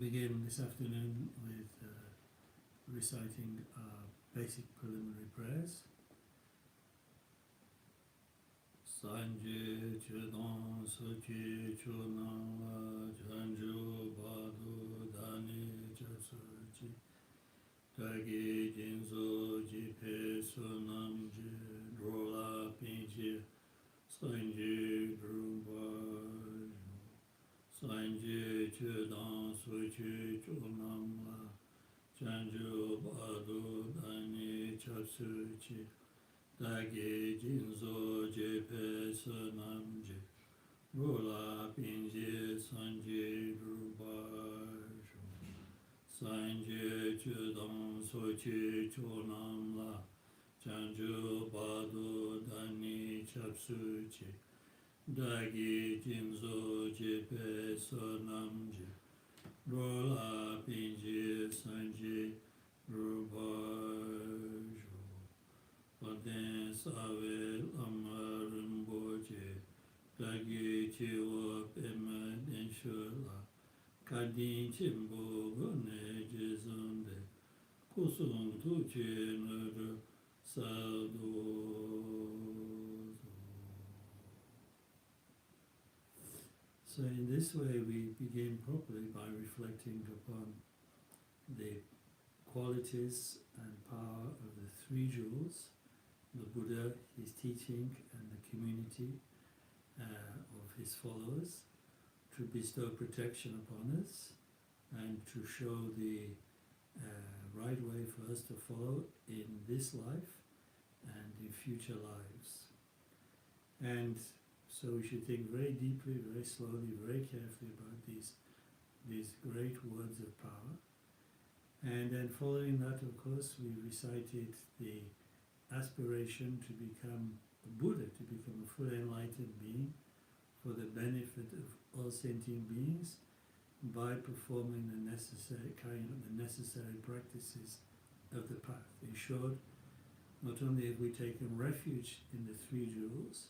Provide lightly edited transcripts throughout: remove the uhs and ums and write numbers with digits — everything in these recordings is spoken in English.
begin this afternoon with reciting our basic preliminary prayers. Sanje Chedon Sochi Chunang Chanju Badu Dani Chasuchi Dagi Jinzo Jipe Sunam Ji Drola Pinji Sanje Druba Sanje Chedon Sochi Chunang Chanju Badu Dani Chasuchi Dagi Jinzo Jepe Sunamji Rula Pinji Sanje Rubajo Sanje Chudong Sochi Chonam La Chanju Badu Dani Chapsuchi Dagi Jinzo Jepe Sunamji Rula Pinji Sanje Rubajo Paden Save Lama Rinpoche Dagi Chiwa Pema Denshula Kadin Chimbo Gane Jizunde Kusung Tuche Nuru Sadu. So in this way we begin properly by reflecting upon the qualities and power of the three jewels, the Buddha, his teaching, and the community of his followers, to bestow protection upon us and to show the right way for us to follow in this life and in future lives. And so we should think very deeply, very slowly, very carefully about these great words of power. And then following that, of course, we recited the aspiration to become a Buddha, to become a fully enlightened being for the benefit of all sentient beings by performing the necessary practices of the path. In short, not only have we taken refuge in the three jewels,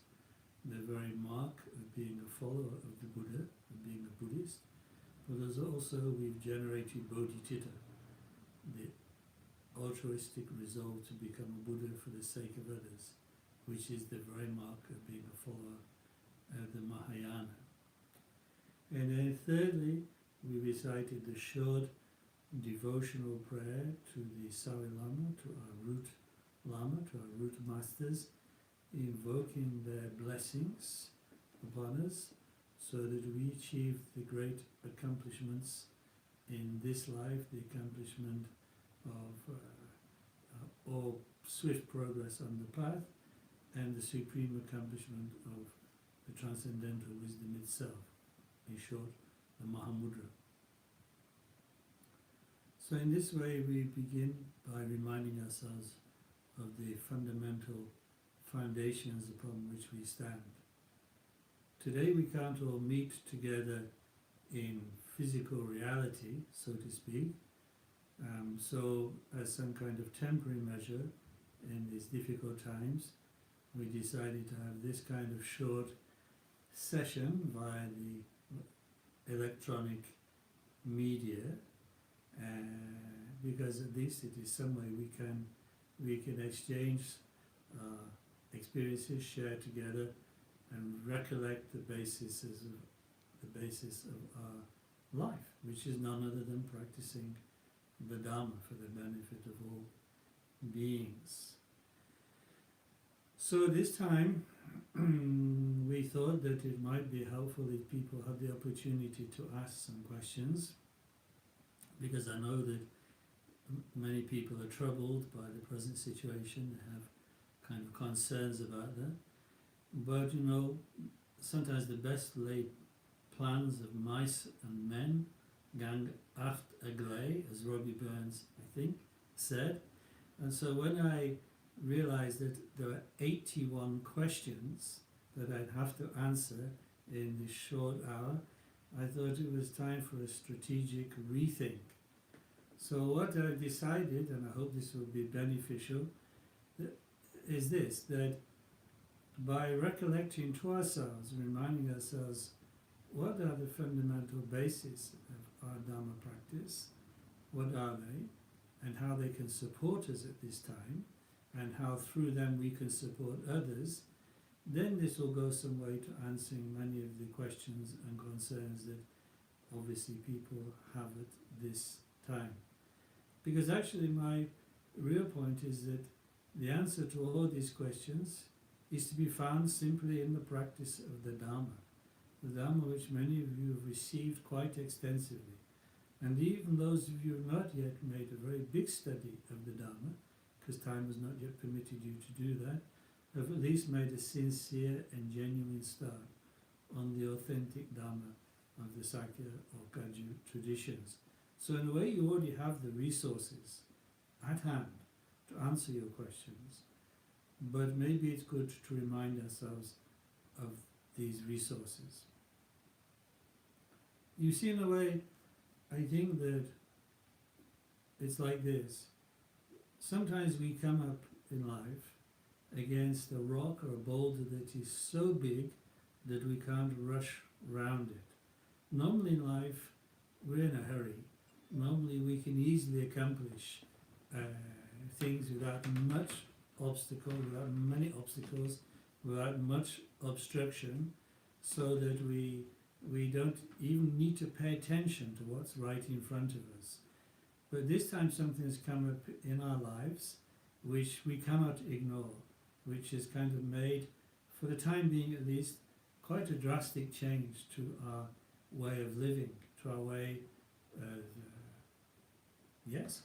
the very mark of being a follower of the Buddha, of being a Buddhist, but as also we've generated bodhicitta, the altruistic resolve to become a Buddha for the sake of others, which is the very mark of being a follower of the Mahayana. And then thirdly, we recited the short devotional prayer to the Sawi Lama, to our root Lama, to our root masters, invoking their blessings upon us so that we achieve the great accomplishments in this life, the accomplishment of all swift progress on the path, and the supreme accomplishment of the transcendental wisdom itself, in short, the Mahamudra. So in this way we begin by reminding ourselves of the fundamental foundations upon which we stand. Today we can't all meet together in physical reality, so to speak, so as some kind of temporary measure in these difficult times, we decided to have this kind of short session via the electronic media, because at least it is some way we can exchange experiences, share together, and recollect the basis of our life, which is none other than practicing the Dharma for the benefit of all beings. So this time we thought that it might be helpful if people have the opportunity to ask some questions, because I know that many people are troubled by the present situation, they have kind of concerns about that. But sometimes the best laid plans of mice and men gang aft agley, as Robbie Burns, I think, said. And so when I realized that there were 81 questions that I'd have to answer in this short hour, I thought it was time for a strategic rethink. So what I decided, and I hope this will be beneficial, is this, that by recollecting to ourselves, reminding ourselves what are the fundamental bases of our Dharma practice, practice, what are they, and how they can support us at this time, and how through them we can support others, then this will go some way to answering many of the questions and concerns that obviously people have at this time. Because actually my real point is that the answer to all these questions is to be found simply in the practice of the Dharma. The Dharma which many of you have received quite extensively. And even those of you who have not yet made a very big study of the Dharma, because time has not yet permitted you to do that, have at least made a sincere and genuine start on the authentic Dharma of the Sakya or Kagyu traditions. So in a way you already have the resources at hand to answer your questions, but maybe it's good to remind ourselves of these resources. You see, in a way, I think that it's like this. Sometimes we come up in life against a rock or a boulder that is so big that we can't rush round it. Normally in life, we're in a hurry. Normally we can easily accomplish things without much obstacle, without many obstacles, without much obstruction, so that we don't even need to pay attention to what's right in front of us. But this time something has come up in our lives which we cannot ignore, which has kind of made, for the time being at least, quite a drastic change to our way of living, to our way of,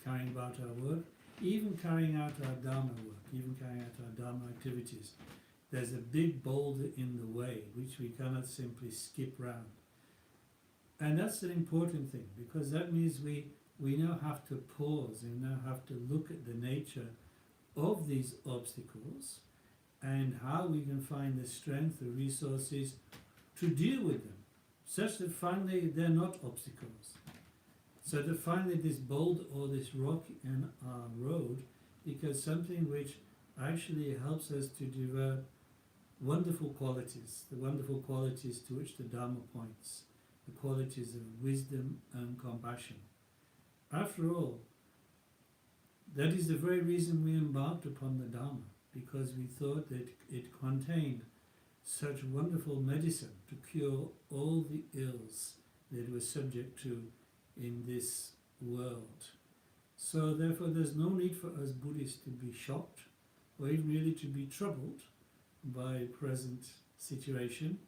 carrying about our work, even carrying out our Dharma work, even carrying out our Dharma activities. There's a big boulder in the way which we cannot simply skip round. And that's an important thing, because that means we now have to pause and now have to look at the nature of these obstacles and how we can find the strength, the resources to deal with them, such that finally they're not obstacles. So that finally this boulder or this rock in our road becomes something which actually helps us to develop wonderful qualities, the wonderful qualities to which the Dharma points, the qualities of wisdom and compassion. After all, that is the very reason we embarked upon the Dharma, because we thought that it contained such wonderful medicine to cure all the ills that we're subject to in this world. So therefore there's no need for us Buddhists to be shocked or even really to be troubled by present situation,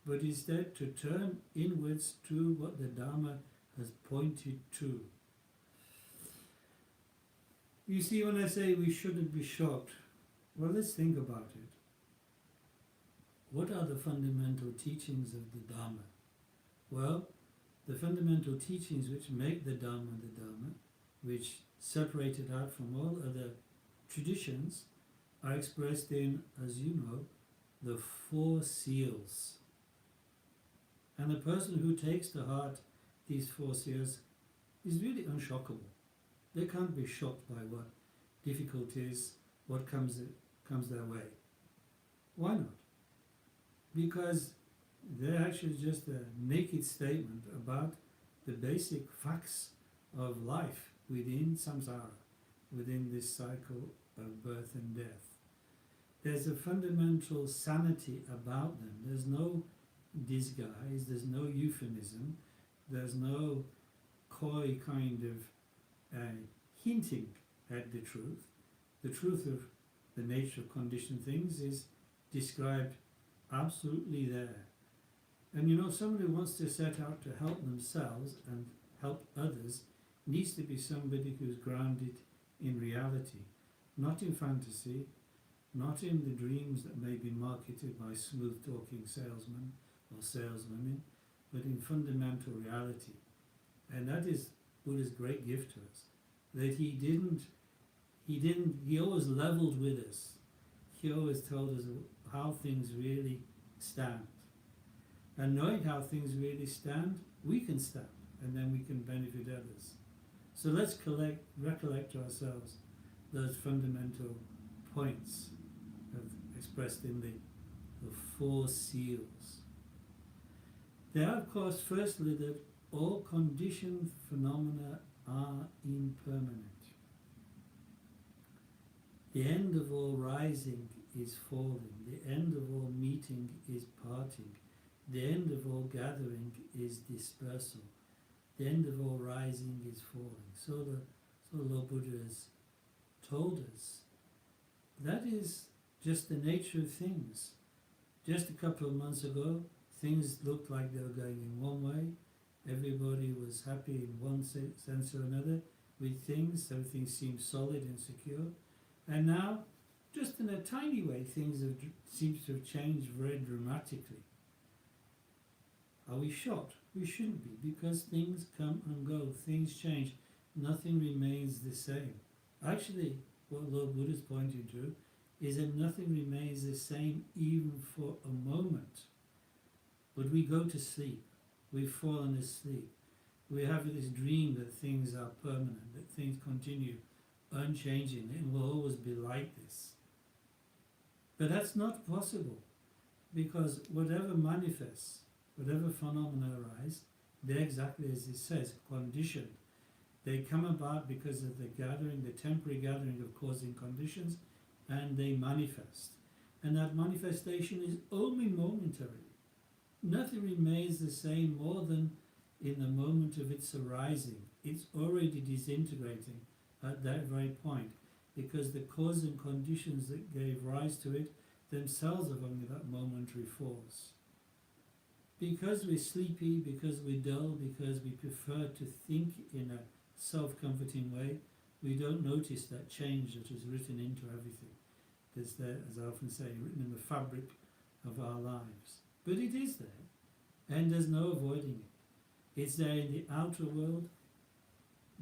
but instead to turn inwards to what the Dharma has pointed to. You see, when I say we shouldn't be shocked, well, let's think about it. What are the fundamental teachings of the Dharma? Well, the fundamental teachings which make the Dharma, which separate it out from all other traditions, are expressed in, as you know, the 4 seals. And the person who takes to heart these 4 seals is really unshockable. They can't be shocked by what difficulties, what comes their way. Why not? Because they're actually just a naked statement about the basic facts of life within samsara, within this cycle of birth and death. There's a fundamental sanity about them. There's no disguise, there's no euphemism, there's no coy kind of hinting at the truth. The truth of the nature of conditioned things is described absolutely there. And you know, somebody who wants to set out to help themselves and help others needs to be somebody who's grounded in reality, not in fantasy, not in the dreams that may be marketed by smooth-talking salesmen or saleswomen, but in fundamental reality. And that is Buddha's great gift to us, that he always leveled with us. He always told us how things really stand. And knowing how things really stand, we can stand, and then we can benefit others. So let's recollect to ourselves those fundamental points expressed in the 4 seals. They are, of course, firstly, that all conditioned phenomena are impermanent. The end of all rising is falling. The end of all meeting is parting. The end of all gathering is dispersal. The end of all rising is falling. So the Lord Buddha has told us that is just the nature of things. Just a couple of months ago, things looked like they were going in one way. Everybody was happy in one sense or another with things. Everything seemed solid and secure. And now, just in a tiny way, things seem to have changed very dramatically. Are we shocked? We shouldn't be, because things come and go, things change, nothing remains the same. Actually, what Lord Buddha is pointing to is that nothing remains the same even for a moment. But we go to sleep, we've fallen asleep, we have this dream that things are permanent, that things continue unchanging and will always be like this. But that's not possible, because whatever manifests, whatever phenomena arise, they're exactly as it says, conditioned. They come about because of the gathering, the temporary gathering of causing conditions, and they manifest. And that manifestation is only momentary. Nothing remains the same more than in the moment of its arising. It's already disintegrating at that very point, because the cause and conditions that gave rise to it themselves have only that momentary force. Because we're sleepy, because we're dull, because we prefer to think in a self-comforting way, we don't notice that change that is written into everything. That's there, as I often say, written in the fabric of our lives. But it is there, and there's no avoiding it. It's there in the outer world,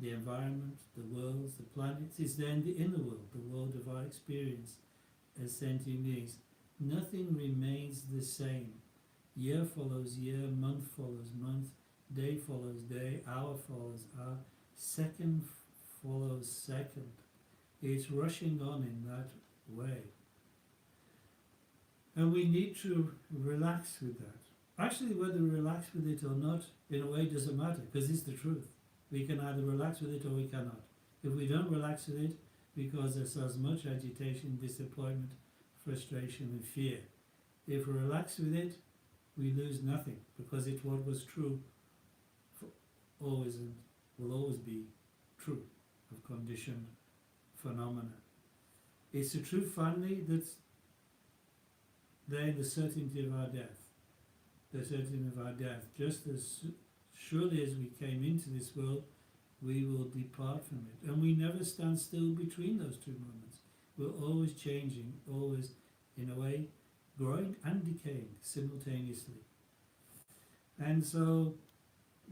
the environment, the worlds, the planets. It's there in the inner world, the world of our experience as sentient beings. Nothing remains the same. Year follows year, month follows month, day follows day, hour follows hour, second follows second. It's rushing on in that way. And we need to relax with that. Actually, whether we relax with it or not, in a way, doesn't matter, because it's the truth. We can either relax with it or we cannot. If we don't relax with it, we cause ourselves much agitation, disappointment, frustration and fear. If we relax with it, we lose nothing, because it's what was true for always and will always be true of conditioned phenomena. It's the truth, finally, that's there in the certainty of our death. The certainty of our death. Just as surely as we came into this world, we will depart from it. And we never stand still between those two moments. We're always changing, always, in a way, growing and decaying simultaneously. And so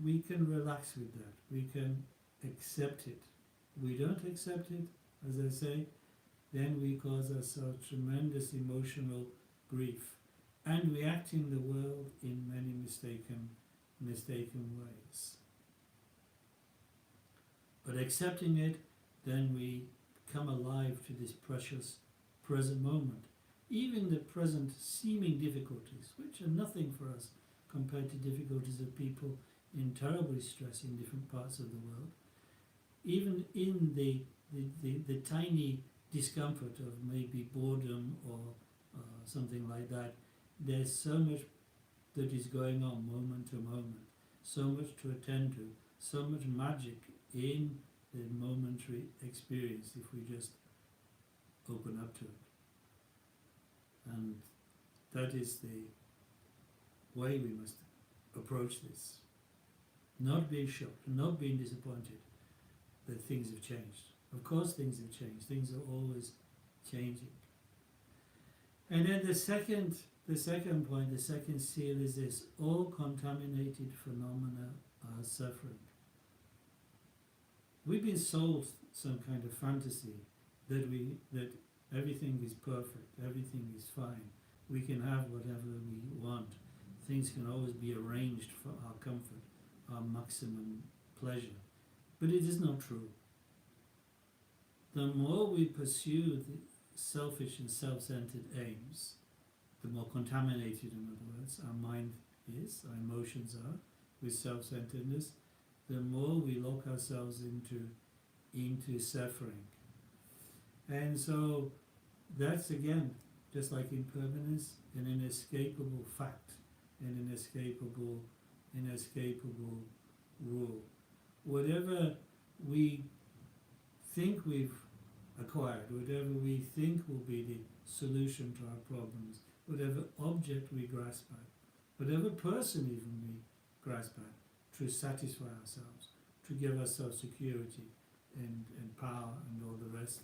we can relax with that. We can accept it. We don't accept it, as I say, then we cause ourselves tremendous emotional grief. And we act in the world in many mistaken ways. But accepting it, then we come alive to this precious present moment. Even the present seeming difficulties, which are nothing for us compared to difficulties of people in terribly stress in different parts of the world, even in the tiny discomfort of maybe boredom or something like that, there's so much that is going on moment to moment, so much to attend to, so much magic in the momentary experience if we just open up to it. And that is the way we must approach this. Not being shocked, not being disappointed that things have changed. Of course things have changed, things are always changing. And then the second point, the second seal is this: all contaminated phenomena are suffering. We've been sold some kind of fantasy that everything is perfect, everything is fine, we can have whatever we want, things can always be arranged for our comfort, our maximum pleasure. But it is not true. The more we pursue the selfish and self-centered aims, the more contaminated, in other words, our mind is, our emotions are, with self-centeredness, the more we lock ourselves into suffering. And so that's again, just like impermanence, an inescapable fact, an inescapable rule. Whatever we think we've acquired, whatever we think will be the solution to our problems, whatever object we grasp at, whatever person even we grasp at, to satisfy ourselves, to give ourselves security and power and all the rest,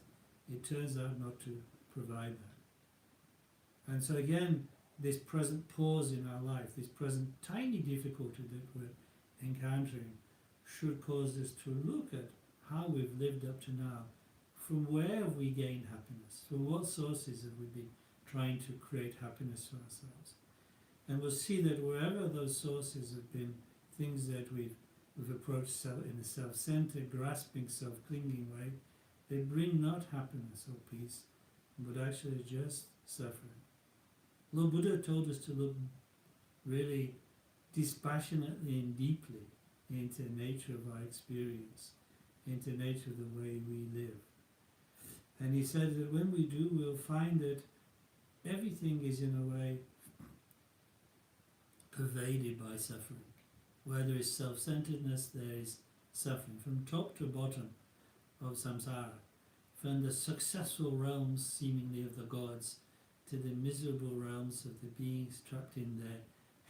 it turns out not to provide that. And so again, this present pause in our life, this present tiny difficulty that we're encountering, should cause us to look at how we've lived up to now. From where have we gained happiness? From what sources have we been trying to create happiness for ourselves? And we'll see that wherever those sources have been things that we've approached in a self-centered, grasping, self-clinging way, they bring not happiness or peace, but actually just suffering. Lord Buddha told us to look really dispassionately and deeply into the nature of our experience, into the nature of the way we live. And he said that when we do, we'll find that everything is in a way pervaded by suffering. Where there is self-centeredness, there is suffering. From top to bottom of samsara, from the successful realms seemingly of the gods to the miserable realms of the beings trapped in their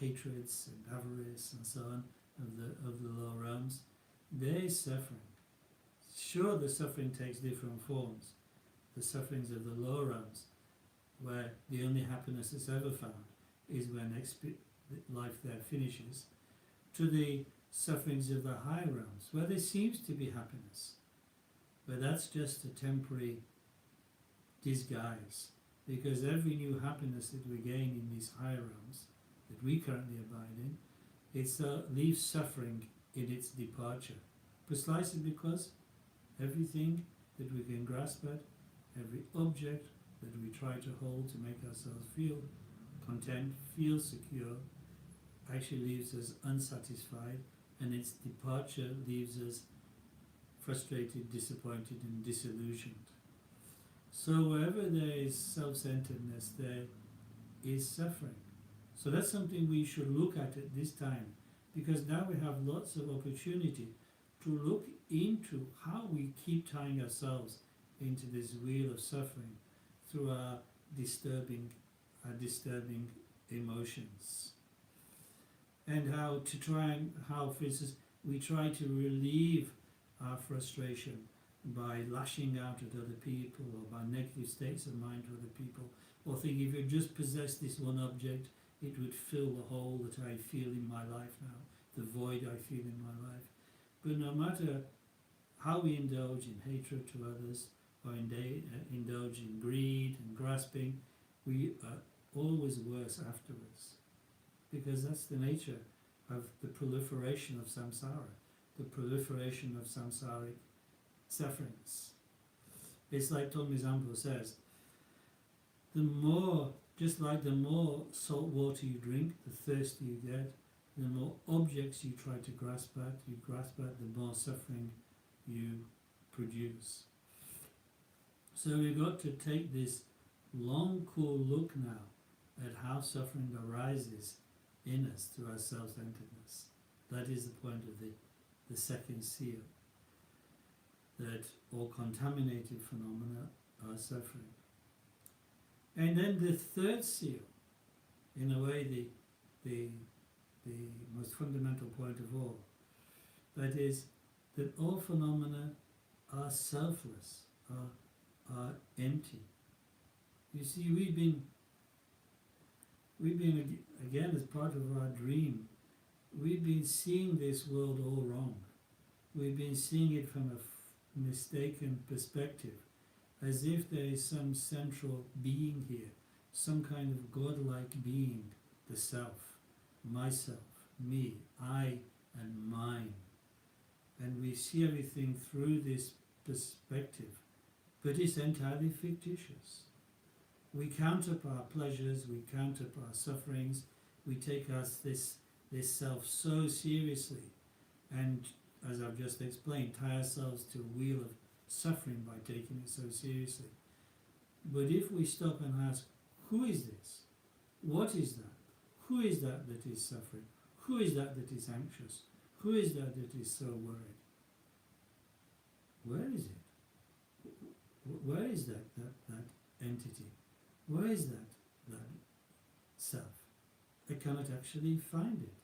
hatreds and avarice and so on of the lower realms, there is suffering. Sure, the suffering takes different forms. The sufferings of the lower realms, where the only happiness that's ever found is when life there finishes, to the sufferings of the higher realms, where there seems to be happiness, but that's just a temporary disguise, because every new happiness that we gain in these higher realms that we currently abide in, it leaves suffering in its departure, precisely because everything that we can grasp at, every object that we try to hold to make ourselves feel content, feel secure, actually leaves us unsatisfied, and its departure leaves us frustrated, disappointed, and disillusioned. So wherever there is self-centeredness, there is suffering. So that's something we should look at this time, because now we have lots of opportunity to look into how we keep tying ourselves into this wheel of suffering through our disturbing emotions. And how, for instance, we try to relieve our frustration by lashing out at other people, or by negative states of mind to other people, or thinking if you just possess this one object, it would fill the hole that I feel in my life now, the void I feel in my life. But no matter how we indulge in hatred to others, or indulge in greed and grasping, we are always worse afterwards. Because that's the nature of the proliferation of samsara, the proliferation of samsaric sufferings. It's like Tongmi Zampo says, the more salt water you drink, the thirstier you get, the more objects you try to grasp at, the more suffering you produce. So we've got to take this long, cool look now at how suffering arises in us through our self-centeredness. That is the point of the second seal, that all contaminated phenomena are suffering. And then the third seal, in a way the most fundamental point of all, that is that all phenomena are selfless, are empty. You see, we've been again, as part of our dream, we've been seeing this world all wrong. We've been seeing it from a mistaken perspective, as if there is some central being here, some kind of godlike being, the self, myself, me, I, and mine. And we see everything through this perspective, but it's entirely fictitious. We count up our pleasures, we count up our sufferings, we take us this this self so seriously, and as I've just explained, tie ourselves to a wheel of suffering by taking it so seriously. But if we stop and ask, who is this? What is that? Who is that that is suffering? Who is that that is anxious? Who is that that is so worried? Where is it? Where is that entity? Where is that self? I cannot actually find it.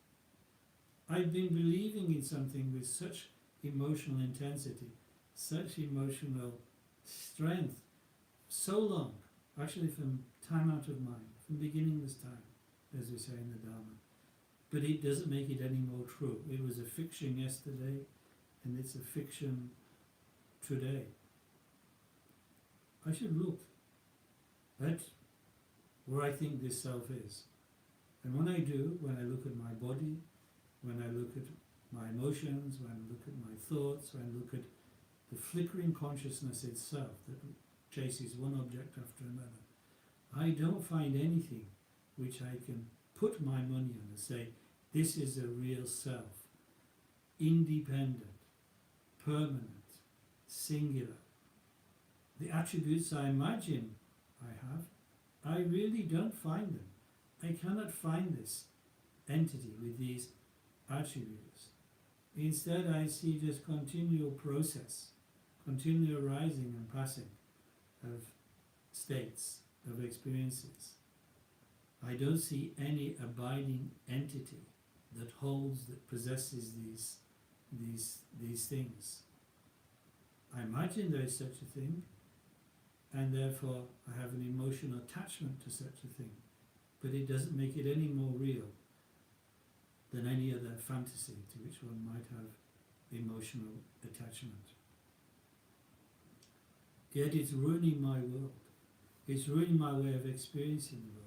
I've been believing in something with such emotional intensity, such emotional strength, so long, actually from time out of mind, from beginningless time, as we say in the Dharma. But it doesn't make it any more true. It was a fiction yesterday, and it's a fiction today. I should look at where I think this self is. And when I do, when I look at my body, when I look at my emotions, when I look at my thoughts, when I look at the flickering consciousness itself that chases one object after another, I don't find anything which I can put my money on and say, this is a real self, independent, permanent, singular. The attributes I imagine I have, I really don't find them. I cannot find this entity with these attributes. Instead, I see just continual process, continual arising and passing of states, of experiences. I don't see any abiding entity that holds, that possesses these things. I imagine there is such a thing, and therefore I have an emotional attachment to such a thing, but it doesn't make it any more real than any other fantasy to which one might have emotional attachment. Yet it's ruining my world. It's ruining my way of experiencing the world.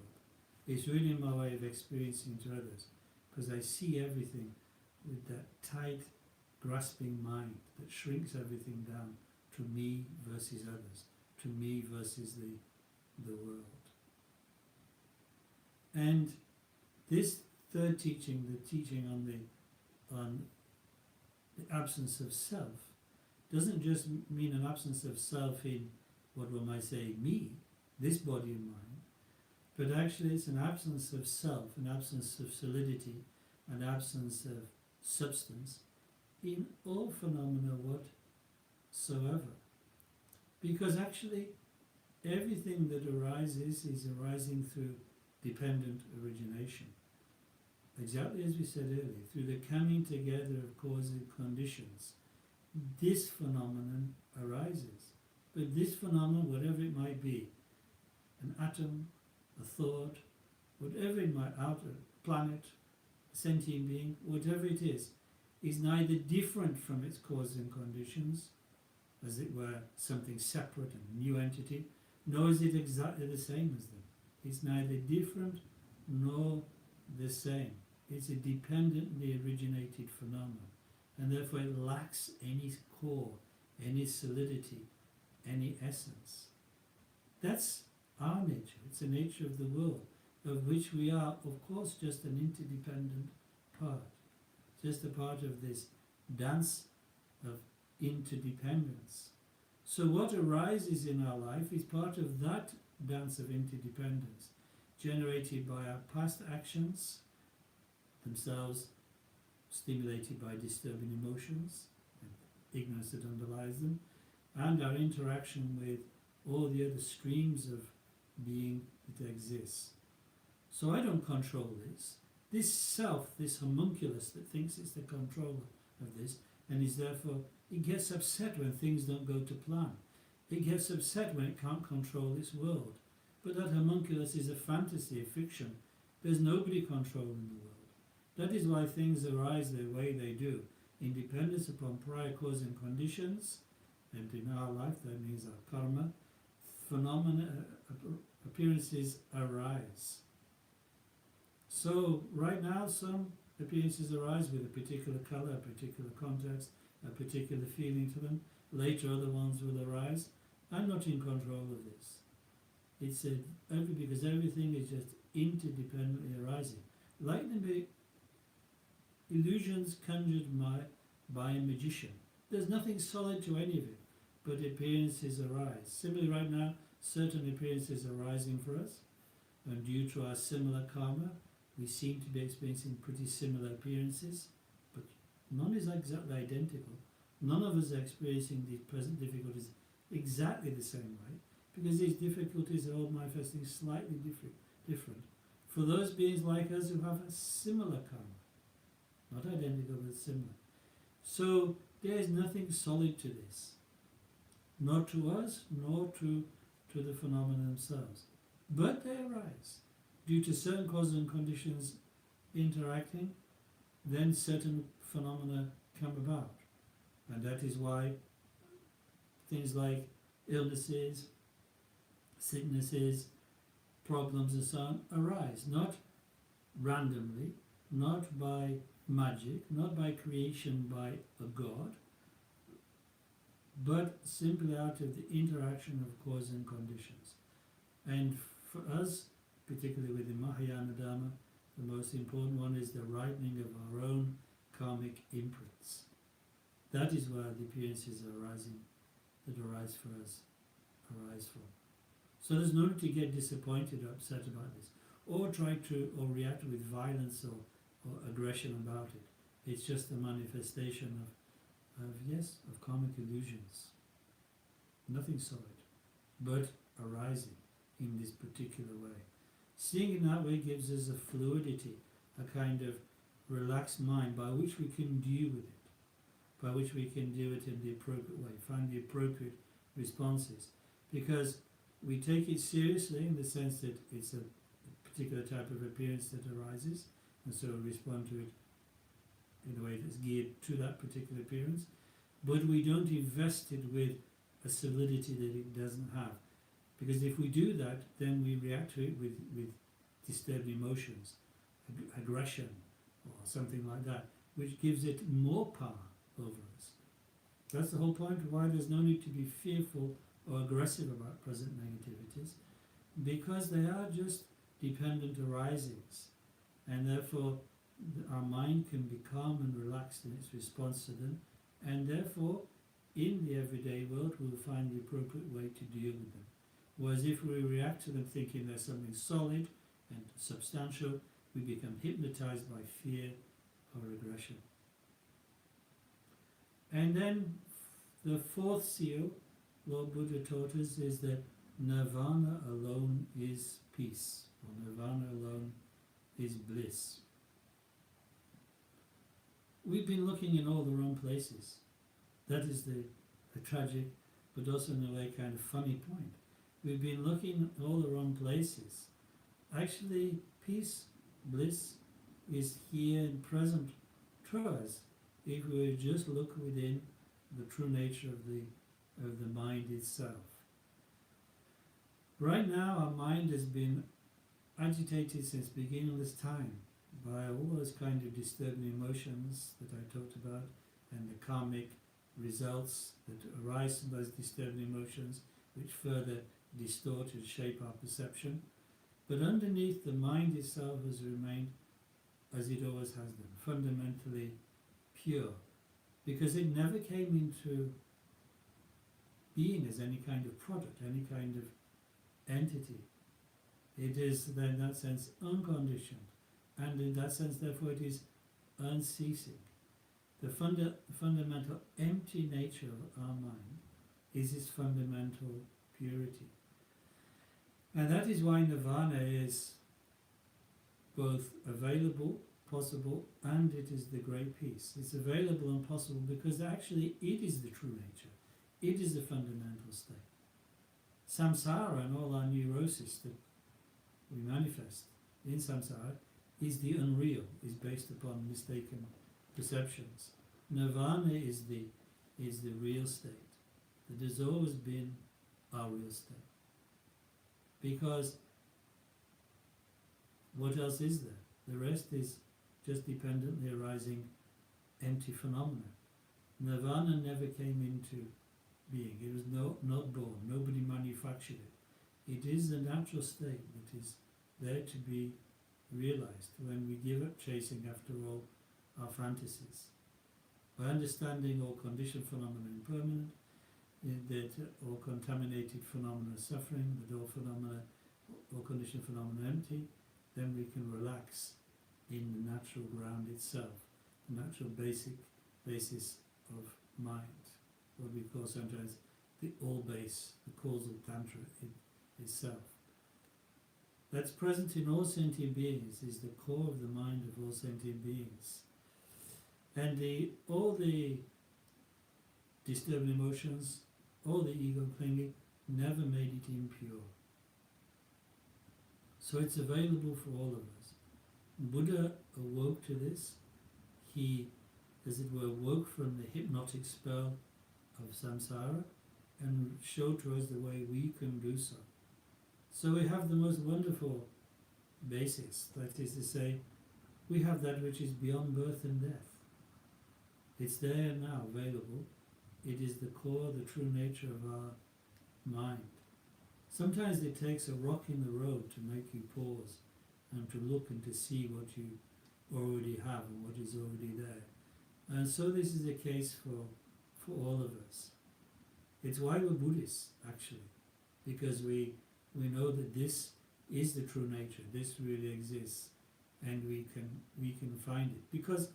It's ruining my way of experiencing to others, because I see everything with that tight, grasping mind that shrinks everything down to me versus others, to me versus the world. And this third teaching, the teaching on the absence of self, doesn't just mean an absence of self in what one might say, me, this body and mind, but actually it's an absence of self, an absence of solidity, an absence of substance in all phenomena whatsoever. Because actually everything that arises is arising through dependent origination. Exactly as we said earlier, through the coming together of causal conditions, this phenomenon arises. But this phenomenon, whatever it might be, an atom, a thought, whatever it might, outer planet, a sentient being, whatever it is neither different from its causes and conditions, as it were something separate and new entity, nor is it exactly the same as them. It's neither different nor the same. It's a dependently originated phenomenon, and therefore it lacks any core, any solidity, any essence. That's our nature. It's the nature of the world, of which we are, of course, just an interdependent part, just a part of this dance of interdependence. So what arises in our life is part of that dance of interdependence, generated by our past actions, themselves stimulated by disturbing emotions, and ignorance that underlies them, and our interaction with all the other streams of being that exists. So I don't control this. This self, this homunculus that thinks it's the controller of this, and is therefore, it gets upset when things don't go to plan. It gets upset when it can't control its world. But that homunculus is a fantasy, a fiction. There's nobody controlling the world. That is why things arise the way they do, in dependence upon prior cause and conditions, and in our life that means our karma. Phenomena, appearances arise. So right now some appearances arise with a particular color, a particular context, a particular feeling to them. Later other ones will arise. I'm not in control of this. It's because everything is just interdependently arising. Like the illusions conjured by a magician. There's nothing solid to any of it, but appearances arise. Similarly, right now, certain appearances are arising for us, and due to our similar karma, we seem to be experiencing pretty similar appearances, but none is exactly identical. None of us are experiencing these present difficulties exactly the same way, because these difficulties are all manifesting slightly different for those beings like us who have a similar karma. Not identical, but similar. So there is nothing solid to this, not to us, nor to the phenomena themselves. But they arise. Due to certain causes and conditions interacting, then certain phenomena come about. And that is why things like illnesses, sicknesses, problems and so on arise. Not randomly, not by magic, not by creation by a god, but simply out of the interaction of cause and conditions. And for us, particularly with the Mahayana Dharma, the most important one is the ripening of our own karmic imprints. That is where the appearances are arising, that arise for us, arise from. So there's no need to get disappointed or upset about this, or try to, or react with violence or aggression about it. It's just a manifestation of karmic illusions. Nothing solid, but arising in this particular way. Seeing in that way gives us a fluidity, a kind of relaxed mind by which we can deal with it, by which we can do it in the appropriate way, find the appropriate responses. Because we take it seriously in the sense that it's a particular type of appearance that arises, and so we respond to it in a way that's geared to that particular appearance, but we don't invest it with a solidity that it doesn't have. Because if we do that, then we react to it with disturbed emotions, aggression, or something like that, which gives it more power over us. That's the whole point of why there's no need to be fearful or aggressive about present negativities, because they are just dependent arisings, and therefore our mind can be calm and relaxed in its response to them, and therefore in the everyday world we'll find the appropriate way to deal with them. Whereas if we react to them thinking they're something solid and substantial, we become hypnotized by fear or aggression. And then the fourth seal Lord Buddha taught us is that nirvana alone is peace, or nirvana alone is bliss. We've been looking in all the wrong places. That is the tragic, but also in a way kind of funny point. We've been looking in all the wrong places. Actually, peace, bliss, is here and present to us if we would just look within the true nature of the mind itself. Right now, our mind has been agitated since beginningless time by all those kind of disturbing emotions that I talked about, and the karmic results that arise from those disturbing emotions, which further distort and shape our perception. But underneath, the mind itself has remained as it always has been, fundamentally pure, because it never came into being as any kind of product, any kind of entity. It is, in that sense, unconditioned, and in that sense, therefore, it is unceasing. The fundamental empty nature of our mind is its fundamental purity. And that is why nirvana is both available, possible, and it is the great peace. It's available and possible because actually it is the true nature. It is the fundamental state. Samsara and all our neurosis that we manifest in samsara is the unreal, is based upon mistaken perceptions. Nirvana is the real state that has always been our real state. Because what else is there? The rest is just dependently arising empty phenomena. Nirvana never came into being. It was not born. Nobody manufactured it. It is the natural state that is there to be realized when we give up chasing after all are fantasies. By understanding all conditioned phenomena impermanent, that all contaminated phenomena are suffering, that all phenomena, all conditioned phenomena are empty, then we can relax in the natural ground itself, the natural basis of mind, what we call sometimes the all base, the causal tantra itself. That's present in all sentient beings, is the core of the mind of all sentient beings. And all the disturbing emotions, all the ego clinging, never made it impure. So it's available for all of us. Buddha awoke to this. He, as it were, woke from the hypnotic spell of samsara and showed to us the way we can do so. So we have the most wonderful basis, that is to say, we have that which is beyond birth and death. It's there now, available. It is the core, the true nature of our mind. Sometimes it takes a rock in the road to make you pause and to look and to see what you already have and what is already there. And so this is the case for all of us. It's why we're Buddhists, actually, because we know that this is the true nature, this really exists, and we can find it. Because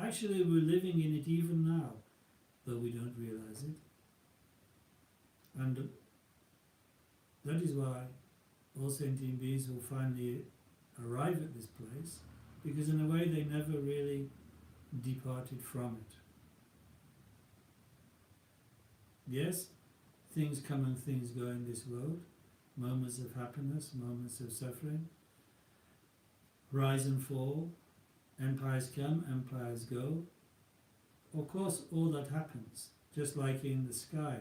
actually we're living in it even now, though we don't realize it. And that is why all sentient beings will finally arrive at this place, because in a way they never really departed from it. Yes, things come and things go in this world, moments of happiness, moments of suffering, rise and fall, empires come, empires go. Of course, all that happens, just like in the sky.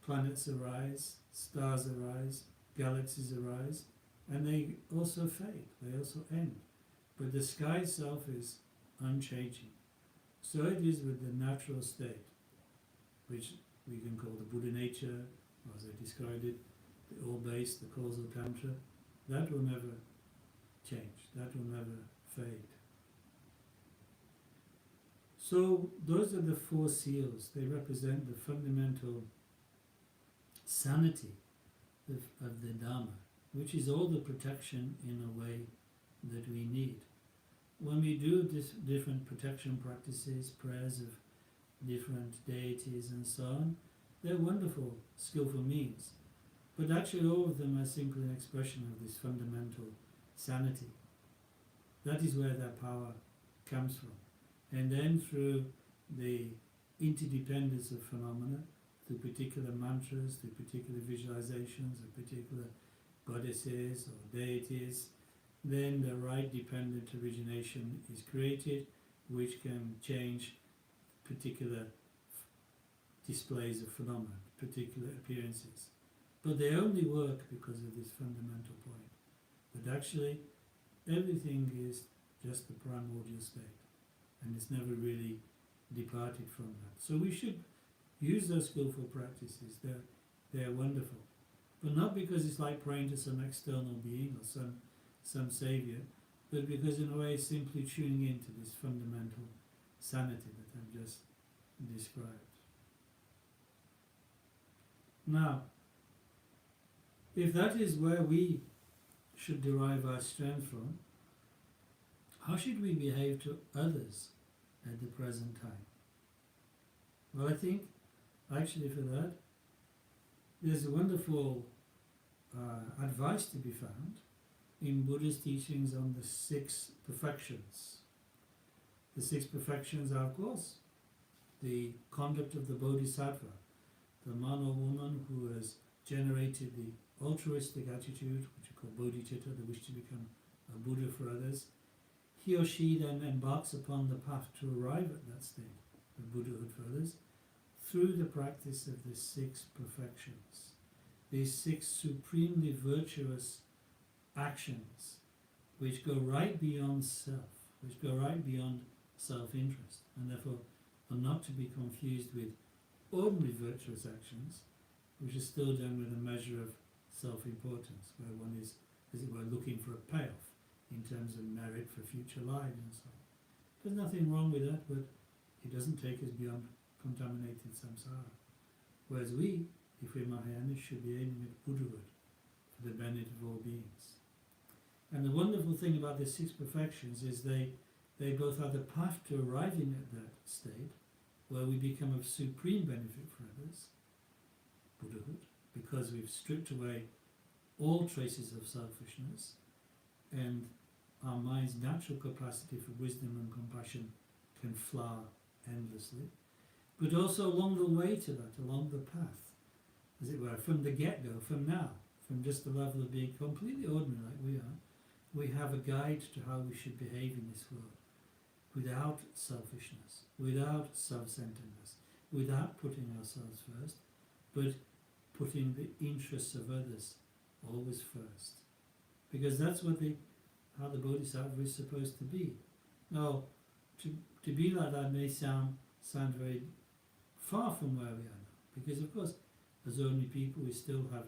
Planets arise, stars arise, galaxies arise, and they also fade, they also end. But the sky itself is unchanging. So it is with the natural state, which we can call the Buddha nature, as I described it, the all-base, the causal tantra. That will never change, that will never fade. So those are the four seals. They represent the fundamental sanity of the Dharma, which is all the protection in a way that we need. When we do different protection practices, prayers of different deities and so on, they're wonderful, skillful means. But actually all of them are simply an expression of this fundamental sanity. That is where their power comes from. And then through the interdependence of phenomena, through particular mantras, through particular visualizations of particular goddesses or deities, then the right dependent origination is created, which can change particular displays of phenomena, particular appearances. But they only work because of this fundamental point. But actually, everything is just the primordial state, and it's never really departed from that. So we should use those skillful practices. They're wonderful. But not because it's like praying to some external being or some savior, but because in a way it's simply tuning into this fundamental sanity that I've just described. Now, if that is where we should derive our strength from, how should we behave to others at the present time? Well, I think, actually for that, there's a wonderful advice to be found in Buddha's teachings on the 6 perfections. The 6 perfections are, of course, the conduct of the Bodhisattva, the man or woman who has generated the altruistic attitude, which we call bodhicitta, the wish to become a Buddha for others. He or she then embarks upon the path to arrive at that state of Buddhahood for others through the practice of the 6 perfections. These 6 supremely virtuous actions which go right beyond self, which go right beyond self-interest, and therefore are not to be confused with ordinary virtuous actions, which are still done with a measure of self-importance, where one is, as it were, looking for a payoff in terms of merit for future lives and so on. There's nothing wrong with that, but it doesn't take us beyond contaminated samsara. Whereas we, if we're Mahayanas, should be aiming at Buddhahood for the benefit of all beings. And the wonderful thing about the six perfections is they both are the path to arriving at that state where we become of supreme benefit for others, Buddhahood, because we've stripped away all traces of selfishness, and our mind's natural capacity for wisdom and compassion can flower endlessly. But also along the way to that, along the path, as it were, from the get-go, from now, from just the level of being completely ordinary like we are, we have a guide to how we should behave in this world, without selfishness, without self-centeredness, without putting ourselves first, but putting the interests of others always first. Because that's how the Bodhisattva is supposed to be. Now, to be like that may sound very far from where we are now, because of course, as ordinary people, we still have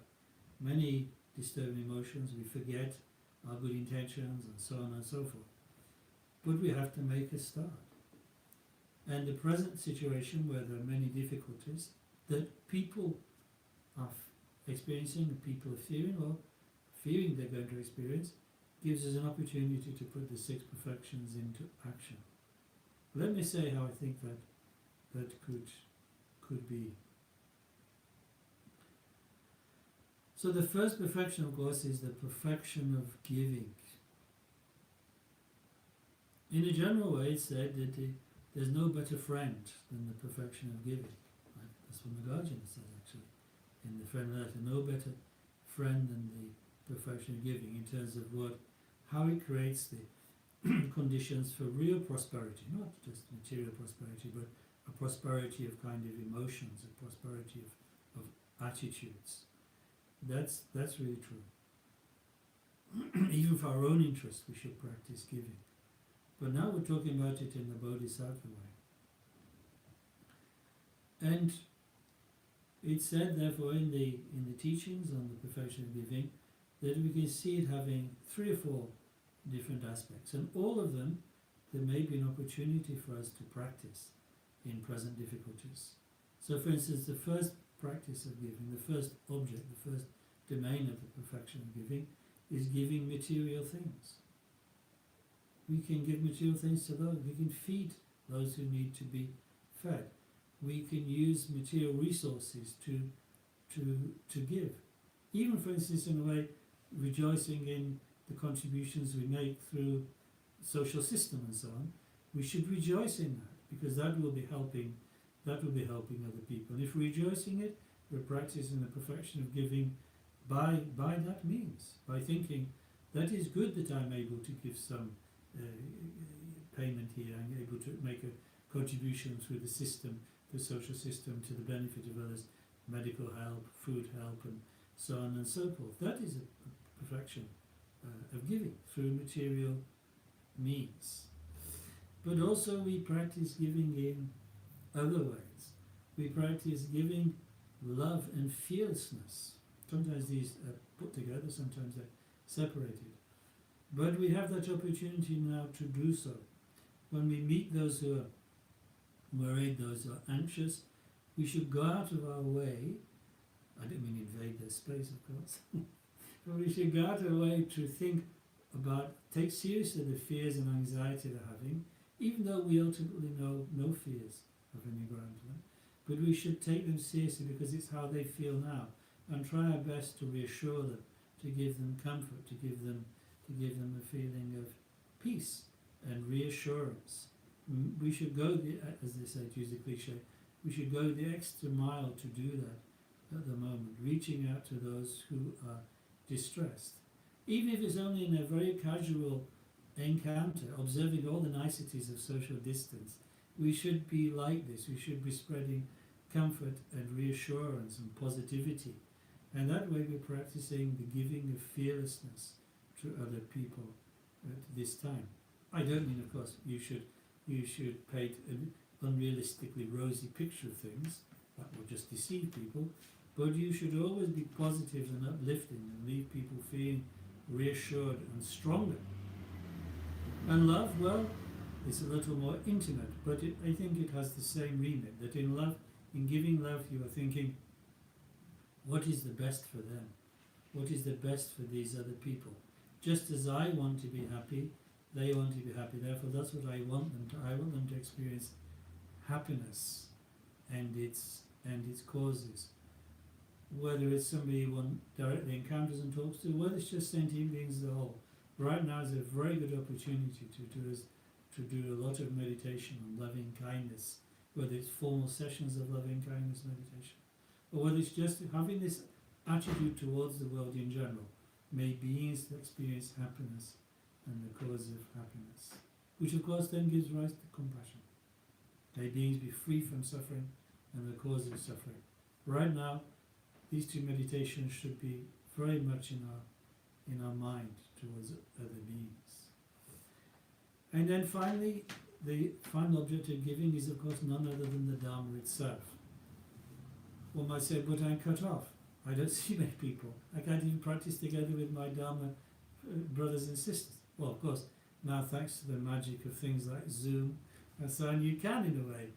many disturbing emotions, we forget our good intentions and so on and so forth. But we have to make a start. And the present situation where there are many difficulties that people are experiencing, that people are fearing or fearing they're going to experience, gives us an opportunity to put the six perfections into action. Let me say how I think that could be. So the first perfection, of course, is the perfection of giving. In a general way, it's said that there's no better friend than the perfection of giving. Right? That's what Nagarjuna says, actually, in the friend letter. No better friend than the perfection of giving, in terms of how it creates the conditions for real prosperity, not just material prosperity, but a prosperity of kind of emotions, a prosperity of attitudes. That's really true. Even for our own interest, we should practice giving. But now we're talking about it in the Bodhisattva way. And it's said, therefore, in the teachings on the perfection of giving, that we can see it having 3 or 4 different aspects. And all of them, there may be an opportunity for us to practice in present difficulties. So, for instance, the first practice of giving, the first object, the first domain of the perfection of giving, is giving material things. We can give material things to those. We can feed those who need to be fed. We can use material resources to give. Even, for instance, in a way, rejoicing in the contributions we make through social system and so on, we should rejoice in that, because that will be helping other people. And if we rejoice in it, we're practicing the perfection of giving by that means, by thinking that is good that I'm able to give some payment here, I'm able to make a contribution through the system, the social system, to the benefit of others, medical help, food help, and so on and so forth. That is a perfection of giving through material means. But also we practice giving in other ways. We practice giving love and fearlessness. Sometimes these are put together, sometimes they're separated. But we have that opportunity now to do so. When we meet those who are worried, those who are anxious, we should go out of our way. I don't mean invade their space, of course. But we should go out of our way to think about, take seriously the fears and anxiety they're having, even though we ultimately know no fears of any ground to them. But we should take them seriously because it's how they feel now, and try our best to reassure them, to give them comfort, to give them a feeling of peace and reassurance. We should go, as they say, to use the cliche, we should go the extra mile to do that at the moment, reaching out to those who are distressed. Even if it's only in a very casual encounter, observing all the niceties of social distance, we should be like this. We should be spreading comfort and reassurance and positivity. And that way we're practicing the giving of fearlessness to other people at this time. I don't mean, of course, you should paint an unrealistically rosy picture of things. That will just deceive people. But you should always be positive and uplifting and leave people feeling reassured and stronger. And love, well, It's a little more intimate, but I think it has the same remit, that in love, in giving love, you are thinking, what is the best for them? What is the best for these other people? Just as I want to be happy, they want to be happy. Therefore, that's what I want them to. I want them to experience happiness and its causes. Whether it's somebody one directly encounters and talks to, whether it's just sentient beings as a whole. Right now is a very good opportunity to do a lot of meditation on loving kindness, whether it's formal sessions of loving kindness meditation, or whether it's just having this attitude towards the world in general. May beings experience happiness and the cause of happiness, which of course then gives rise to compassion. May beings be free from suffering and the cause of suffering. Right now, these two meditations should be very much in our mind towards other beings. And then finally, the final object of giving is of course none other than the Dharma itself. One might say, but I'm cut off. I don't see many people. I can't even practice together with my Dharma brothers and sisters. Well, of course, now thanks to the magic of things like Zoom and so on, you can in a way.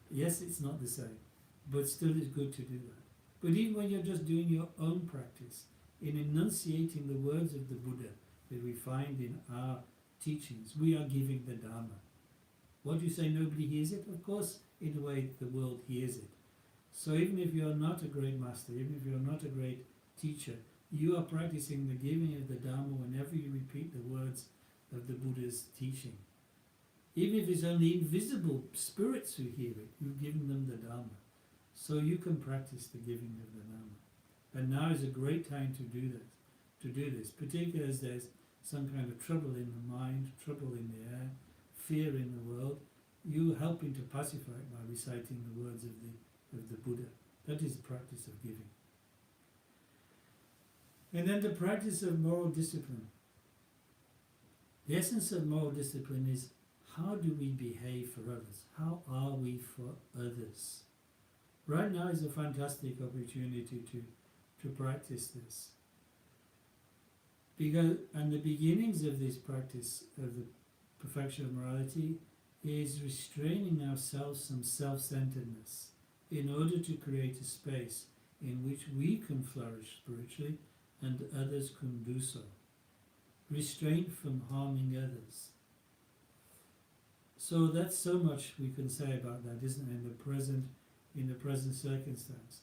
Yes, it's not the same, but still it's good to do that. But even when you're just doing your own practice, in enunciating the words of the Buddha that we find in our teachings, we are giving the Dharma. What do you say, nobody hears it? Of course, in a way, the world hears it. So even if you're not a great master, even if you're not a great teacher, you are practicing the giving of the Dharma whenever you repeat the words of the Buddha's teaching. Even if it's only invisible spirits who hear it, you've given them the Dharma. So you can practice the giving of the Dharma. And now is a great time to do this, particularly as there's some kind of trouble in the mind, trouble in the air, fear in the world. You're helping to pacify it by reciting the words of the Buddha. That is the practice of giving. And then the practice of moral discipline. The essence of moral discipline is, how do we behave for others? How are we for others? Right now is a fantastic opportunity to practice this. And the beginnings of this practice of the perfection of morality is restraining ourselves from self-centeredness in order to create a space in which we can flourish spiritually and others can do so. Restraint from harming others. So that's so much we can say about that, isn't it, in the present circumstance.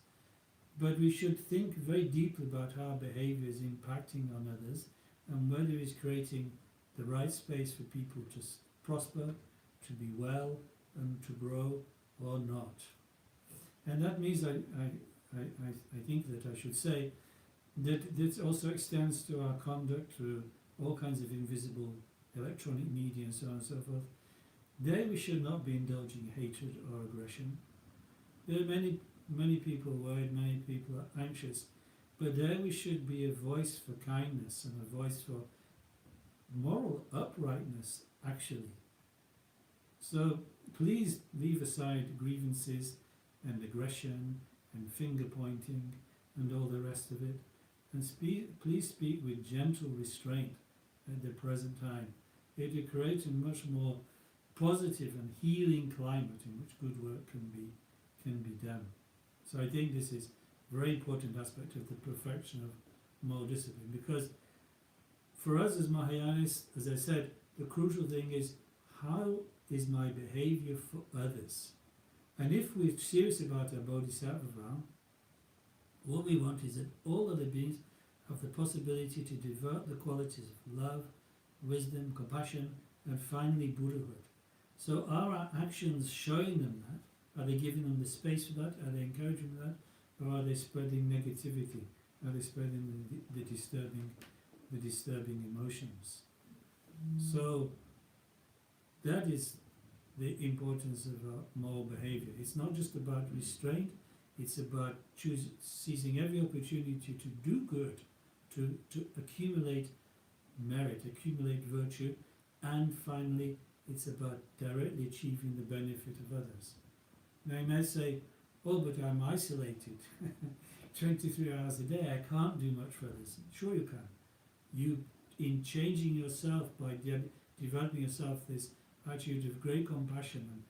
But we should think very deeply about how our behaviour is impacting on others and whether it's creating the right space for people to prosper, to be well and to grow or not. And that means I think that I should say that this also extends to our conduct through all kinds of invisible electronic media and so on and so forth. There we should not be indulging hatred or aggression. There are many people worried, many people are anxious, but there we should be a voice for kindness and a voice for moral uprightness, actually. So please leave aside grievances and aggression and finger pointing and all the rest of it, and please speak with gentle restraint at the present time. It will create a much more positive and healing climate in which good work can be done. So I think this is a very important aspect of the perfection of moral discipline, because for us as Mahayanists, as I said, the crucial thing is, how is my behavior for others? And if we're serious about our Bodhisattva vow, what we want is that all other beings have the possibility to develop the qualities of love, wisdom, compassion, and finally Buddhahood. So are our actions showing them that? Are they giving them the space for that? Are they encouraging that? Or are they spreading negativity? Are they spreading the disturbing emotions? So that is the importance of moral behavior. It's not just about restraint, it's about seizing every opportunity to do good, to accumulate merit, accumulate virtue, and finally it's about directly achieving the benefit of others. Now you may say, oh, but I'm isolated. 23 hours a day, I can't do much for others. Sure you can. You, in changing yourself by developing yourself this attitude of great compassion and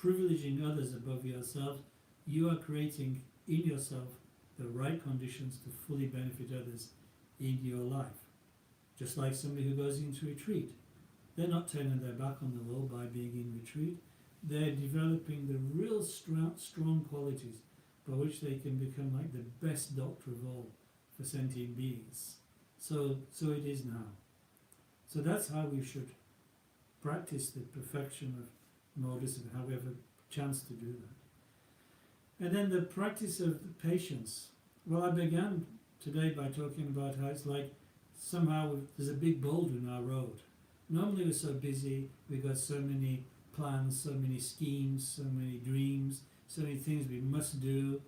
privileging others above yourself, you are creating in yourself the right conditions to fully benefit others in your life. Just like somebody who goes into retreat. They're not turning their back on the world by being in retreat. They're developing the real strong qualities by which they can become like the best doctor of all for sentient beings. So it is now. So that's how we should practice the perfection of modus if we have a chance to do that. And then the practice of the patience. Well, I began today by talking about how it's like somehow there's a big boulder in our road. Normally we're so busy, we've got so many plans, so many schemes, so many dreams, so many things we must do,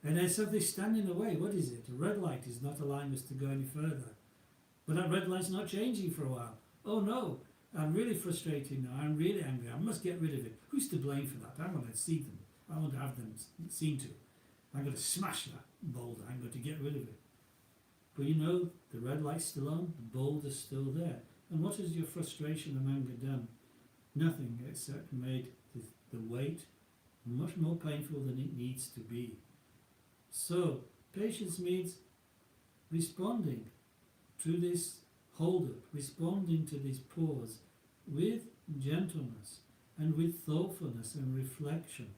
and then something standing in the way. What is it? A red light is not allowing us to go any further. But that red light's not changing for a while. Oh no, I'm really frustrated now, I'm really angry, I must get rid of it. Who's to blame for that? I want to see them, I want to have them seen to. I'm going to smash that boulder, I'm going to get rid of it. But you know, the red light's still on, the boulder's still there. And what has your frustration and anger done? Nothing except made the weight much more painful than it needs to be. So, patience means responding to this hold-up, responding to this pause with gentleness and with thoughtfulness and reflection.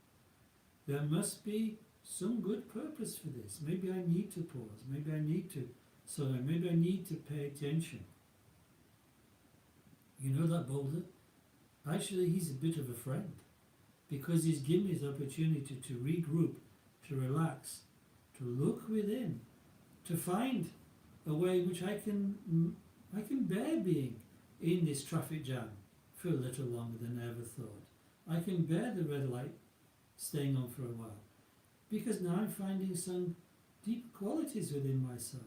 There must be some good purpose for this. Maybe I need to pause, maybe I need to slow down, maybe I need to pay attention. You know that boulder? Actually, he's a bit of a friend because he's given me this opportunity to regroup, to relax, to look within, to find a way in which I can bear being in this traffic jam for a little longer than I ever thought. I can bear the red light staying on for a while because now I'm finding some deep qualities within myself.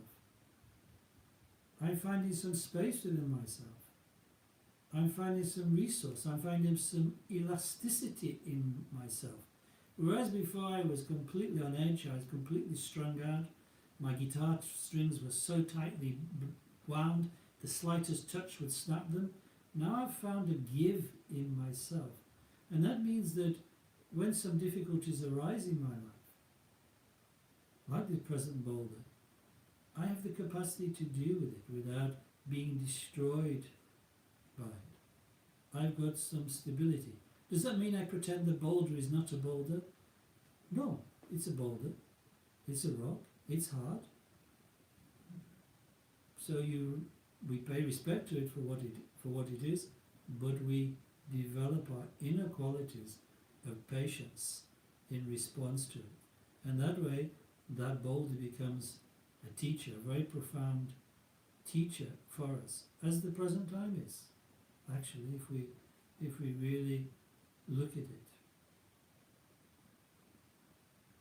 I'm finding some space within myself. I'm finding some resource, I'm finding some elasticity in myself. Whereas before I was completely on edge, I was completely strung out, my guitar strings were so tightly wound, the slightest touch would snap them. Now I've found a give in myself. And that means that when some difficulties arise in my life, like the present boulder, I have the capacity to deal with it without being destroyed by it. I've got some stability. Does that mean I pretend the boulder is not a boulder? No, it's a boulder. It's a rock. It's hard. So we pay respect to it for what it is, but we develop our inner qualities of patience in response to it. And that way, that boulder becomes a teacher, a very profound teacher for us, as the present time is. Actually, if we really look at it.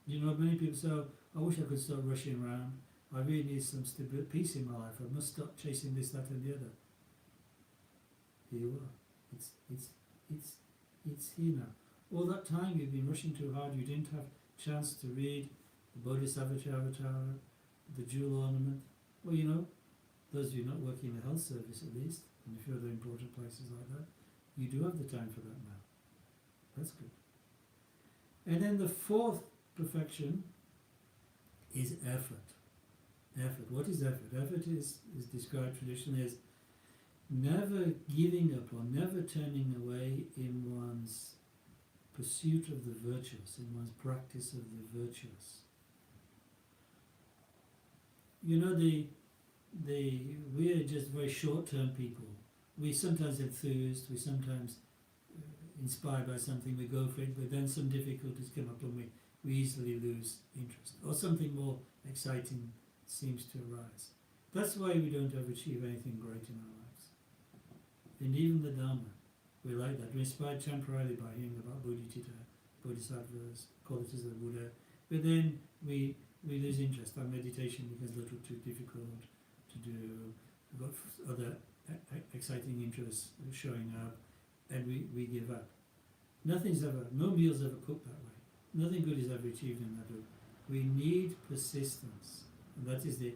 You know, many people say, oh, I wish I could stop rushing around. I really need some peace in my life. I must stop chasing this, that and the other. Here you are. It's here now. All that time you've been rushing too hard, you didn't have a chance to read the Bodhisattva Charvatara, the jewel ornament. Well, you know, those of you not working in the health service at least, and a few other important places like that, you do have the time for that now. That's good. And then the fourth perfection is effort. Effort. What is effort? Effort is described traditionally as never giving up or never turning away in one's pursuit of the virtuous, in one's practice of the virtuous. You know, we are just very short-term people. We're sometimes enthused, we're sometimes inspired by something, we go for it, but then some difficulties come up and we easily lose interest. Or something more exciting seems to arise. That's why we don't ever achieve anything great in our lives. And even the Dharma, we're like that. We're inspired temporarily by hearing about Bodhicitta, Bodhisattvas, qualities of the Buddha, but then we lose interest. Our meditation becomes a little too difficult to do. We've got other exciting interests showing up, and we give up. No meal's ever cooked that way. Nothing good is ever achieved in that way. We need persistence, and that is the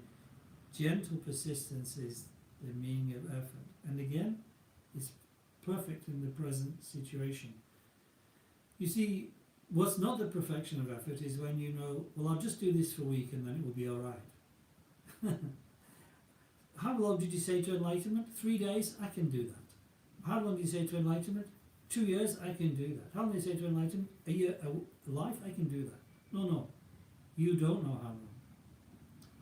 gentle persistence is the meaning of effort. And again, it's perfect in the present situation. You see, what's not the perfection of effort is when you know, well, I'll just do this for a week and then it will be all right. How long did you say to enlightenment? 3 days? I can do that. How long did you say to enlightenment? 2 years? I can do that. How long did you say to enlightenment? A year? A life? I can do that. No. You don't know how long.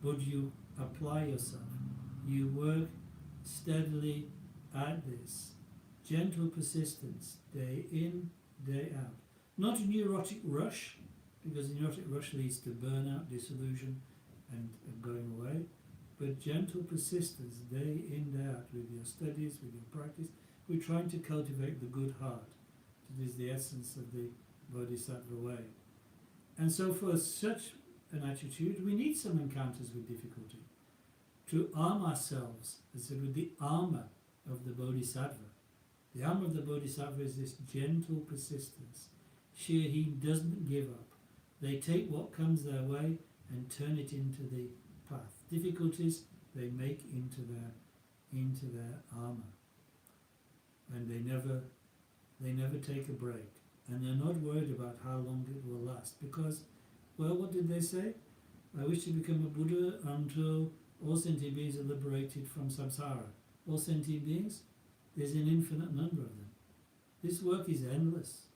But you apply yourself. You work steadily at this. Gentle persistence, day in, day out. Not a neurotic rush, because the neurotic rush leads to burnout, disillusion, and going away. But gentle persistence, day in, day out, with your studies, with your practice. We're trying to cultivate the good heart. It is the essence of the Bodhisattva way. And so for such an attitude, we need some encounters with difficulty to arm ourselves, as I said, with the armour of the Bodhisattva. The armour of the Bodhisattva is this gentle persistence. He doesn't give up. They take what comes their way and turn it into the path. Difficulties they make into their armour. And they never take a break. And they're not worried about how long it will last. Because, well, what did they say? I wish to become a Buddha until all sentient beings are liberated from samsara. All sentient beings? There's an infinite number of them. This work is endless.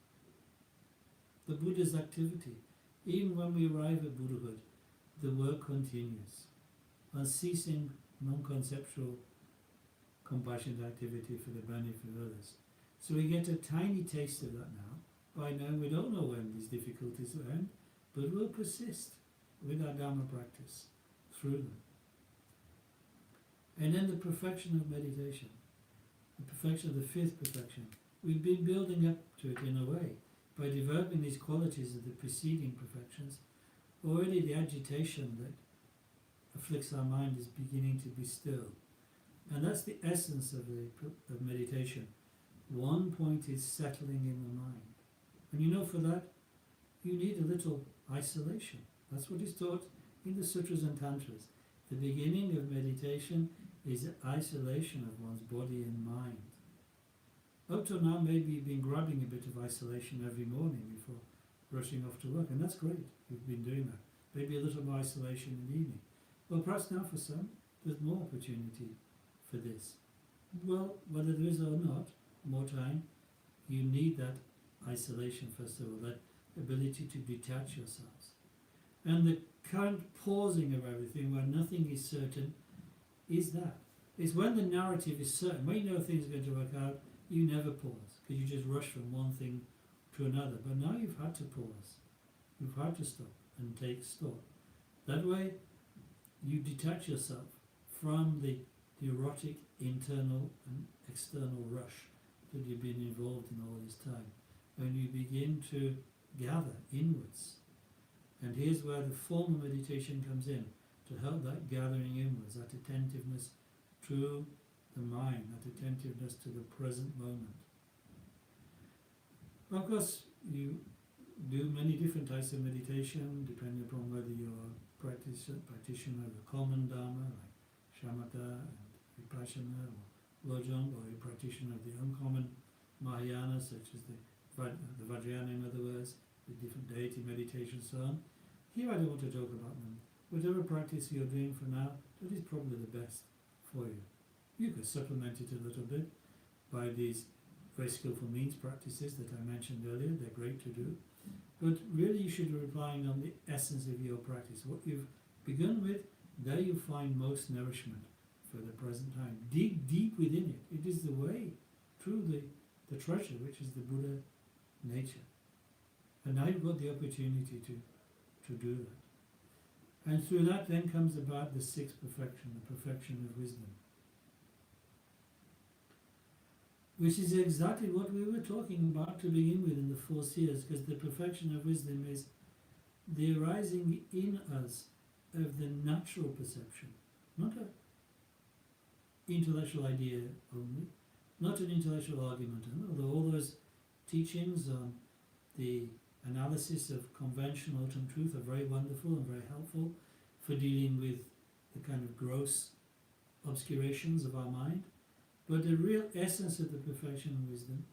The Buddha's activity, even when we arrive at Buddhahood, the work continues. Unceasing, non-conceptual, compassionate activity for the benefit of others. So we get a tiny taste of that now. By now we don't know when these difficulties will end, but we'll persist with our Dharma practice through them. And then the perfection of meditation, the perfection of the fifth perfection. We've been building up to it in a way by developing these qualities of the preceding perfections. Already the agitation that afflicts our mind is beginning to be still. And that's the essence of meditation. One point is settling in the mind. And you know, for that, you need a little isolation. That's what is taught in the sutras and tantras. The beginning of meditation is isolation of one's body and mind. Up till now, maybe you've been grabbing a bit of isolation every morning before rushing off to work, and that's great. You've been doing that. Maybe a little more isolation in the evening. Well, perhaps now for some, there's more opportunity for this. Well, whether there is or not, more time, you need that isolation first of all, that ability to detach yourselves. And the current pausing of everything, where nothing is certain, is that. It's when the narrative is certain, when you know things are going to work out, you never pause, because you just rush from one thing to another. But now you've had to pause. You've had to stop and take stock. That way, you detach yourself from the neurotic internal and external rush that you've been involved in all this time. And you begin to gather inwards. And here's where the form of meditation comes in, to help that gathering inwards, that attentiveness to the mind, that attentiveness to the present moment. Of course, you do many different types of meditation, depending upon whether you're a practitioner of the common Dharma, like Shamatha and Vipassana, or Lojong, or a practitioner of the uncommon Mahayana, such as the Vajrayana, in other words, the different deity meditation, so on. Here I don't want to talk about them. Whatever practice you're doing for now, that is probably the best for you. You could supplement it a little bit by these very skillful means practices that I mentioned earlier. They're great to do. But really you should be relying on the essence of your practice. What you've begun with, there you find most nourishment for the present time. Dig deep within it. It is the way through the treasure, which is the Buddha nature. And now you've got the opportunity to do that. And through that then comes about the sixth perfection, the perfection of wisdom. Which is exactly what we were talking about to begin with in the four seers, because the perfection of wisdom is the arising in us of the natural perception, not an intellectual idea only, not an intellectual argument, although all those teachings on the analysis of conventional ultimate truth are very wonderful and very helpful for dealing with the kind of gross obscurations of our mind. But the real essence of the perfection of wisdom,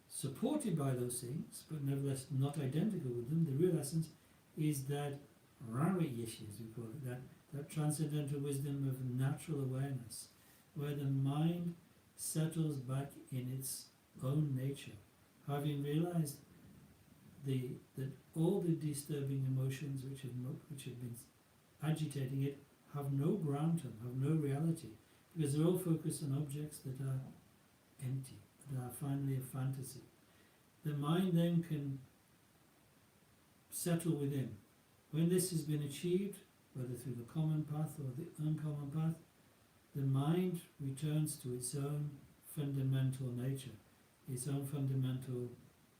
supported by those things, but nevertheless not identical with them, the real essence is that Rawi Yeshi, as we call it, that transcendental wisdom of natural awareness, where the mind settles back in its own nature, having realized that all the disturbing emotions which have been agitating it have no ground to them, have no reality, because they're all focused on objects that are empty, that are finally a fantasy. The mind then can settle within. When this has been achieved, whether through the common path or the uncommon path, the mind returns to its own fundamental nature, its own fundamental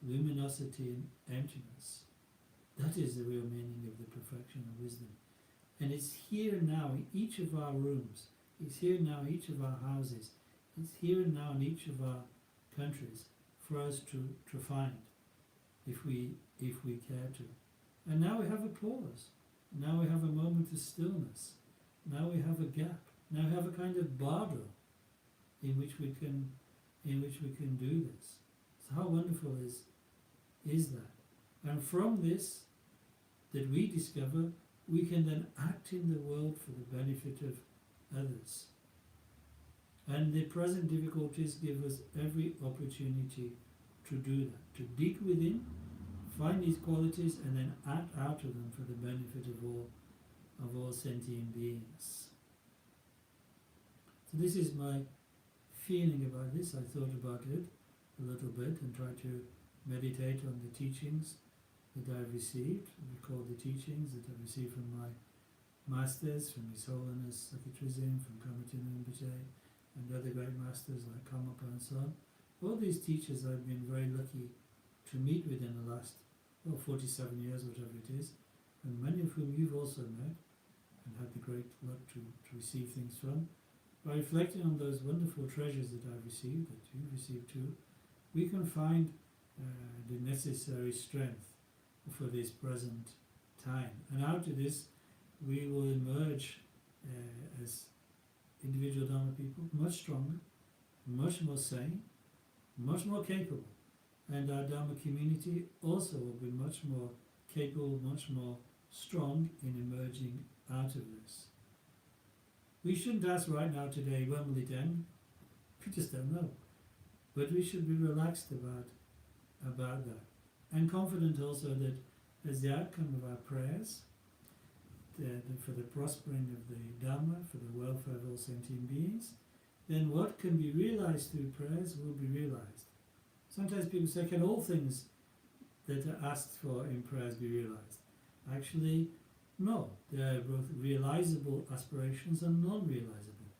luminosity and emptiness. That is the real meaning of the perfection of wisdom. And it's here now in each of our rooms, it's here now in each of our houses, it's here and now in each of our countries for us to find, if we care to. And now we have a pause. Now we have a moment of stillness. Now we have a gap. Now we have a kind of bardo in which we can do this. So how wonderful is that? And from this that we discover, we can then act in the world for the benefit of others. And the present difficulties give us every opportunity to do that, to dig within, find these qualities, and then act out of them for the benefit of all sentient beings. So this is my feeling about this. I thought about it a little bit and tried to meditate on the teachings that I've received, recall the teachings that I've received from my masters, from His Holiness Sakitrizim, from Kamatina Rinpoche, and other great masters like Karmapa and so on. All these teachers I've been very lucky to meet with in the last 47 years, whatever it is, and many of whom you've also met and had the great luck to receive things from. By reflecting on those wonderful treasures that I've received, that you've received too, we can find the necessary strength for this present time. And out of this, we will emerge as individual Dharma people much stronger, much more sane, much more capable. And our Dharma community also will be much more capable, much more strong in emerging out of this. We shouldn't ask right now today, when will it end? We just don't know. But we should be relaxed about that. And confident also that as the outcome of our prayers, for the prospering of the Dhamma, for the welfare of all sentient beings, then what can be realized through prayers will be realized. Sometimes people say, can all things that are asked for in prayers be realized? Actually, no. There are both realizable aspirations and non-realizable.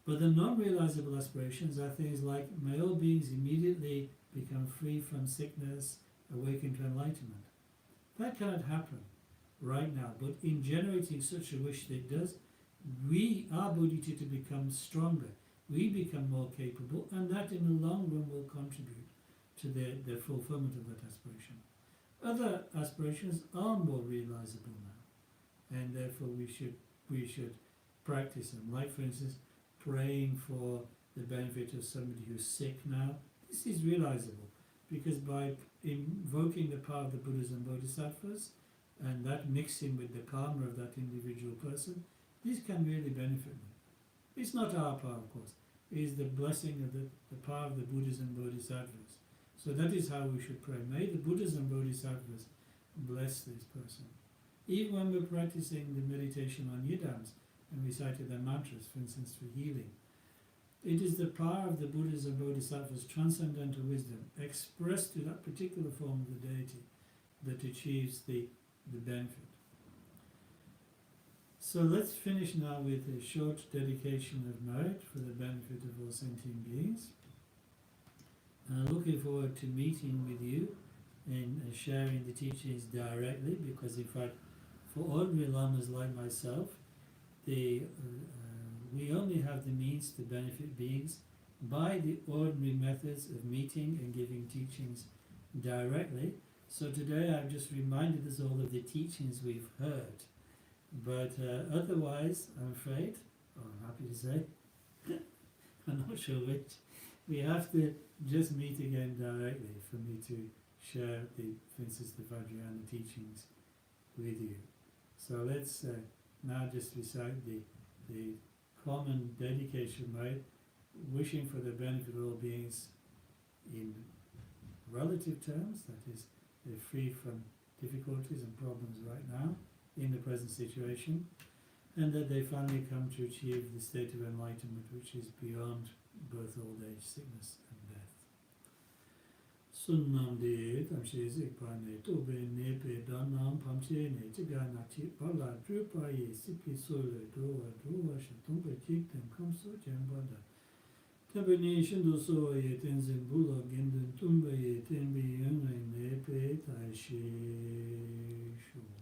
But the non-realizable aspirations are things like, may all beings immediately become free from sickness, awaken to enlightenment. That cannot happen right now, but in generating such a wish that it does, our bodhicitta to become stronger, we become more capable, and that in the long run will contribute to the fulfillment of that aspiration. Other aspirations are more realizable now, and therefore we should practice them. Like, for instance, praying for the benefit of somebody who's sick now. This is realizable, because by invoking the power of the Buddhas and Bodhisattvas, and that mixing with the karma of that individual person, this can really benefit them. It's not our power, of course. It is the blessing of the power of the Buddhas and Bodhisattvas. So that is how we should pray. May the Buddhas and Bodhisattvas bless this person. Even when we're practicing the meditation on yidams and reciting their mantras, for instance, for healing, it is the power of the Buddhas and Bodhisattvas' transcendental wisdom expressed to that particular form of the deity that achieves the benefit. So let's finish now with a short dedication of merit for the benefit of all sentient beings. And I'm looking forward to meeting with you and sharing the teachings directly, because in fact, for ordinary lamas like myself, we only have the means to benefit beings by the ordinary methods of meeting and giving teachings directly. So today I've just reminded us all of the teachings we've heard. But otherwise, I'm afraid, or I'm happy to say, I'm not sure which. We have to just meet again directly for me to share the, for instance, the Vajrayana teachings with you. So let's now just recite the common dedication, right? Wishing for the benefit of all beings in relative terms, that is, they're free from difficulties and problems right now in the present situation, and that they finally come to achieve the state of enlightenment which is beyond both old age, sickness and death. Sunnam de tamshe zikpane tobe nepe danam pamche ne tigana chi pala drupa ye sipi sole doa shatumpa jikten kamso jambada tabe ni shindu so ye tenzin bula gendun tumba ye tenbi yunre nepe taishe shu.